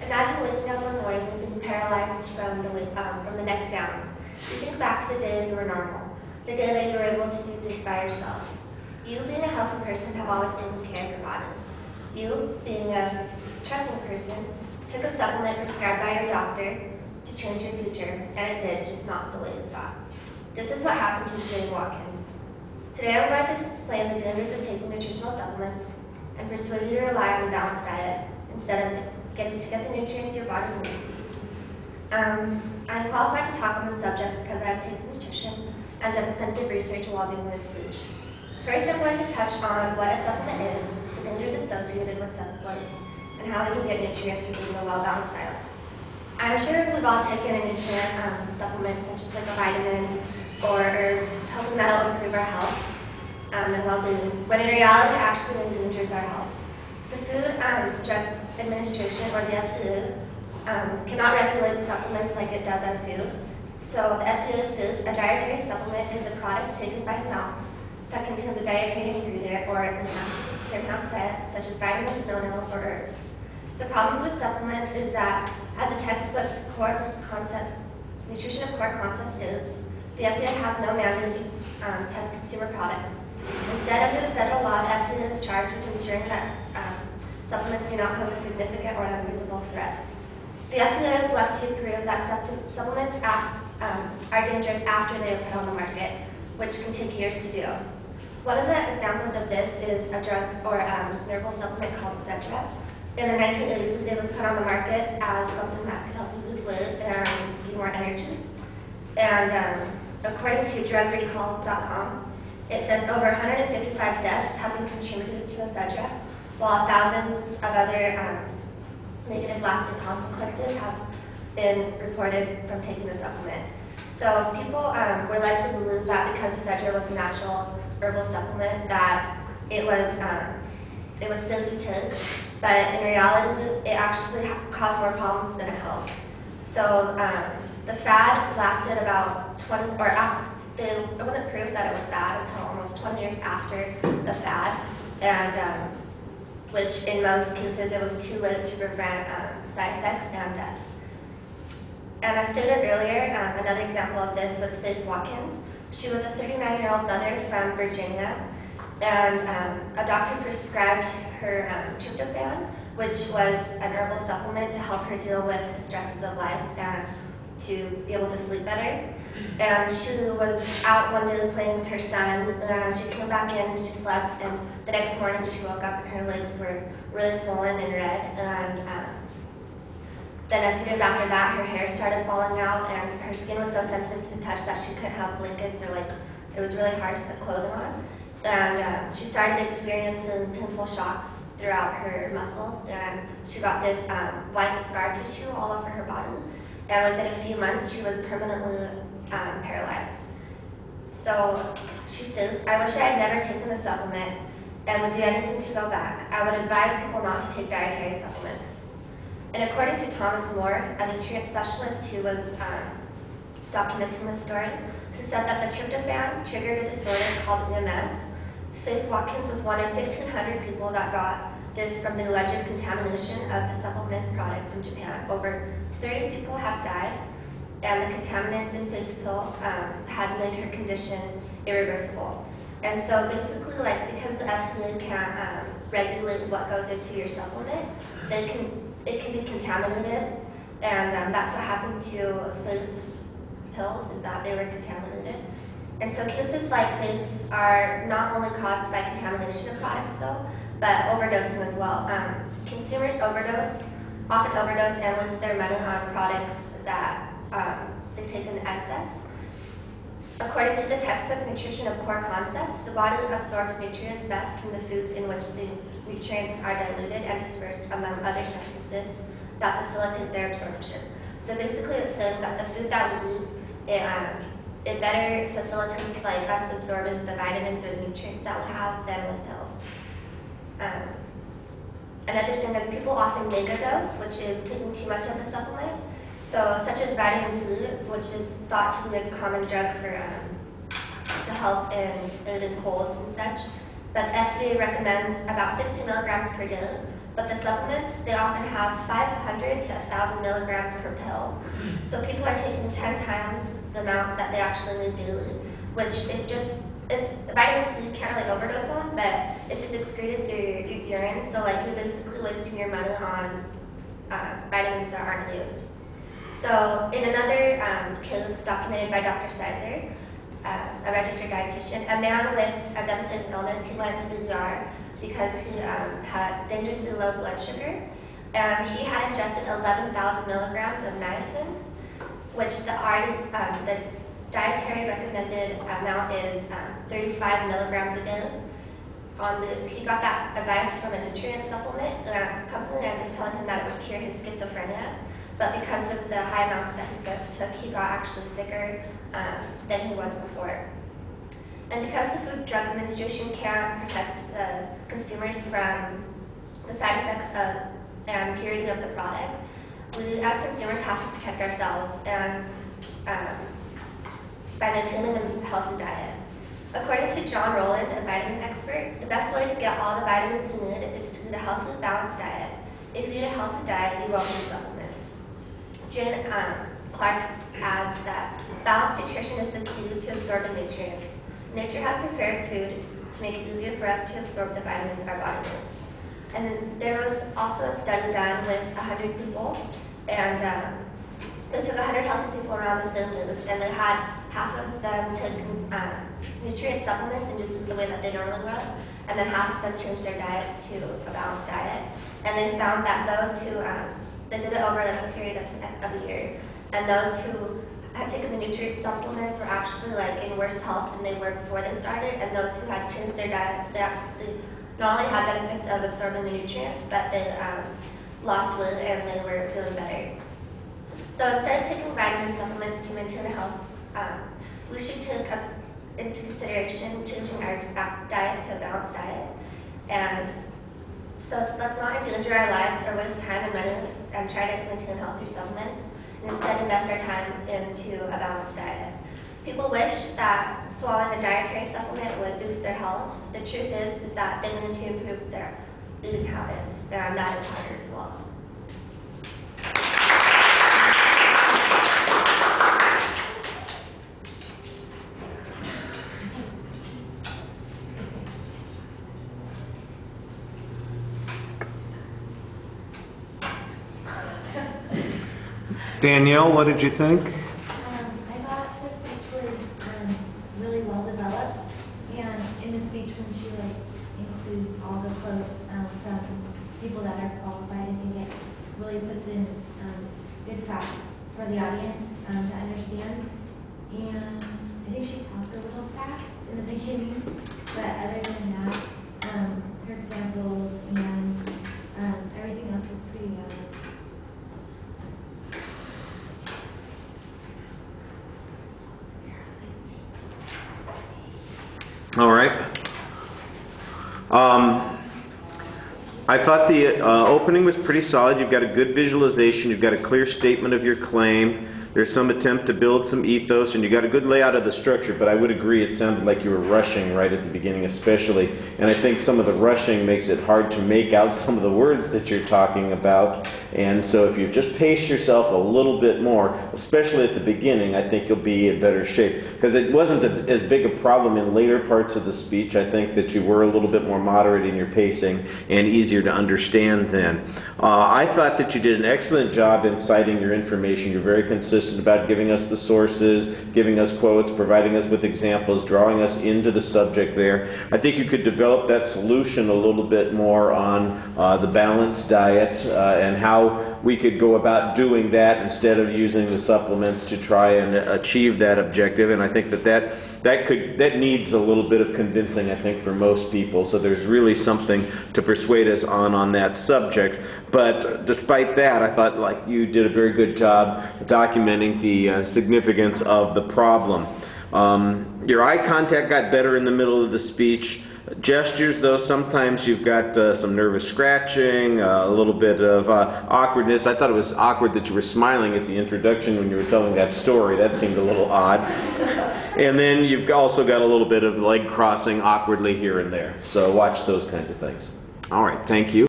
Imagine waking up one morning and being paralyzed from the neck down. You think back to the day you were normal, the day that you were able to do things by yourself. You, being a healthy person, have always taken care of your body. You, being a trusting person, took a supplement prescribed by your doctor to change your future, and it did, just not the way you thought. This is what happened to Jane Watkins. Today I'm going to explain the dangers of taking nutritional supplements and persuade you to rely on a balanced diet instead of to get the nutrients your body needs. I'm qualified to talk on the subject because I've taken nutrition and done extensive research while doing research. First, I'm going to touch on what a supplement is, the dangers associated with supplements, and how we can get nutrients from eating a well-balanced diet. I'm sure we've all taken a nutrient supplement, such as like a vitamin or herbs, helping that will improve our health and well-being, when in reality it actually endangers our health. The Food and Drug Administration, or the FDA, cannot regulate supplements like it does our food. So the FDA says a dietary supplement is a product taken by mouth that contains a dietary ingredient or an enhanced diet, such as vitamins, minerals, or herbs. The problem with supplements is that, as the textbook core concept, nutrition of core concepts is, the FDA has no mandate to test consumer products. Instead, under the federal law, the FDA is charged with ensuring that supplements do not pose a significant or unreasonable threat. The FDA is left to prove that supplements are dangerous after they are put on the market, which can take years to do. One of the examples of this is a drug or mineral supplement called Cedra. In the 1980s, it was put on the market as something that could help you lose weight and be more energy. And according to drugrecall.com, it says over 155 deaths have been contributed to Cedra, while thousands of other negative lasting consequences have been reported from taking the supplement. So people were led to believe that because Cedra was a natural herbal supplement, that it was safe to take, but in reality, it actually caused more problems than it helped. So the fad lasted about 20, or it wasn't proof that it was bad until almost 20 years after the fad, and which in most cases it was too late to prevent side effects and death. And as stated earlier, another example of this was Faith Watkins. She was a 39-year-old mother from Virginia, and a doctor prescribed her tryptophan, which was an herbal supplement to help her deal with the stresses of life and to be able to sleep better. And she was out one day playing with her son, and she came back in, she slept, and the next morning she woke up and her legs were really swollen and red, and then a few days after that her hair started falling out, and her skin was so sensitive to the touch that she couldn't have blankets, or it was really hard to put clothing on. And she started experiencing painful shocks throughout her muscles, and she got this white scar tissue all over her body. And within a few months, she was permanently paralyzed. So she says, I wish I had never taken the supplement and would do anything to go back. I would advise people not to take dietary supplements. And according to Thomas Moore, a nutrient specialist who was documenting the story, who said that the tryptophan triggered a disorder called EMS. Faith Watkins was one of 1,500 people that got this from the alleged contamination of the supplement product from Japan. Over 30 people have died, and the contaminants in Faith's pill had made her condition irreversible. And so basically, because the FDA can't regulate what goes into your supplement, it can be contaminated, and that's what happened to Faith's pills, is that they were contaminated. And so cases like this are not only caused by contamination of products, though, but overdosing as well. Consumers often overdose and waste their money on products that they take in excess. According to the textbook Nutrition of Core Concepts, the body absorbs nutrients best from the foods in which the nutrients are diluted and dispersed among other substances that facilitate their absorption. So basically it's saying that the food that we eat, it better facilitates us absorbing the vitamins or the nutrients that we have than with pills. Another thing is people often megadose, which is taking too much of the supplement. So such as vitamin C, which is thought to be a common drug for to help in colds and such. But the FDA recommends about 60 milligrams per day But the supplements, they often have 500 to 1,000 milligrams per pill. So people are taking 10 times the amount that they actually need daily, which is just, vitamin C you can't really overdose on, but it's just excreted through your urine. So like you're basically wasting your money on vitamins that aren't used. So in another case documented by Dr. Sizer, a registered dietitian, a man with a devastating illness, he went to the ER because he had dangerously low blood sugar, and he had ingested 11,000 milligrams of niacin, which the dietary recommended amount is 35 milligrams a day. He got that advice from a nutrient supplement company, and was telling him that it would cure his schizophrenia. But because of the high amounts that he took, he got actually sicker than he was before. And because the Food and Drug Administration can't protect consumers from the side effects and purity of the product, we as consumers have to protect ourselves and by maintaining a healthy diet. According to John Rowland, a vitamin expert, the best way to get all the vitamins you need is to eat a healthy, balanced diet. If you eat a healthy diet, you won't need supplements. Jen Clark adds that balanced nutrition is the key to absorbing nutrients. Nature has prepared food to make it easier for us to absorb the vitamins our body needs. And there was also a study done with 100 people, and they took 100 healthy people around the same age, and they had half of them take nutrient supplements and just the way that they normally would, and then half of them changed their diet to a balanced diet. And they found that those who they did it over like a period of a year, and those who had taken the nutrient supplements were actually like in worse health than they were before they started, and those who had changed their diets, they actually not only had benefits of absorbing the nutrients, but they lost weight and they were feeling better. So instead of taking vitamin supplements to maintain a health, we should take into consideration changing our diet to a balanced diet, and so let's not endanger our lives or waste time and money and try to maintain healthy supplements, and instead invest our time into a balanced diet. People wish that swallowing a dietary supplement would boost their health. The truth is that they need to improve their eating habits, and that is harder as well. Danielle, what did you think? I thought the speech was really well developed, and in the speech when she includes all the quotes from people that are qualified, I think it really puts in good facts for the audience to understand. And I think she talked a little fast in the beginning, but other than that, her examples and everything else was pretty well. All right. I thought the opening was pretty solid. You've got a good visualization. You've got a clear statement of your claim. There's some attempt to build some ethos, and you got a good layout of the structure, but I would agree it sounded like you were rushing right at the beginning especially, and I think some of the rushing makes it hard to make out some of the words that you're talking about, and so if you just pace yourself a little bit more, especially at the beginning, I think you'll be in better shape, because it wasn't as big a problem in later parts of the speech. I think that you were a little bit more moderate in your pacing and easier to understand then. I thought that you did an excellent job in citing your information. You're very consistent about giving us the sources, giving us quotes, providing us with examples, drawing us into the subject there. I think you could develop that solution a little bit more on the balanced diet and how we could go about doing that instead of using the supplements to try and achieve that objective. And I think that needs a little bit of convincing, I think, for most people. So there's really something to persuade us on that subject. But despite that, I thought like you did a very good job documenting the significance of the problem. Your eye contact got better in the middle of the speech. Gestures, though, sometimes you've got some nervous scratching, a little bit of awkwardness. I thought it was awkward that you were smiling at the introduction when you were telling that story. That seemed a little odd. And then you've also got a little bit of leg crossing awkwardly here and there. So watch those kinds of things. All right, thank you.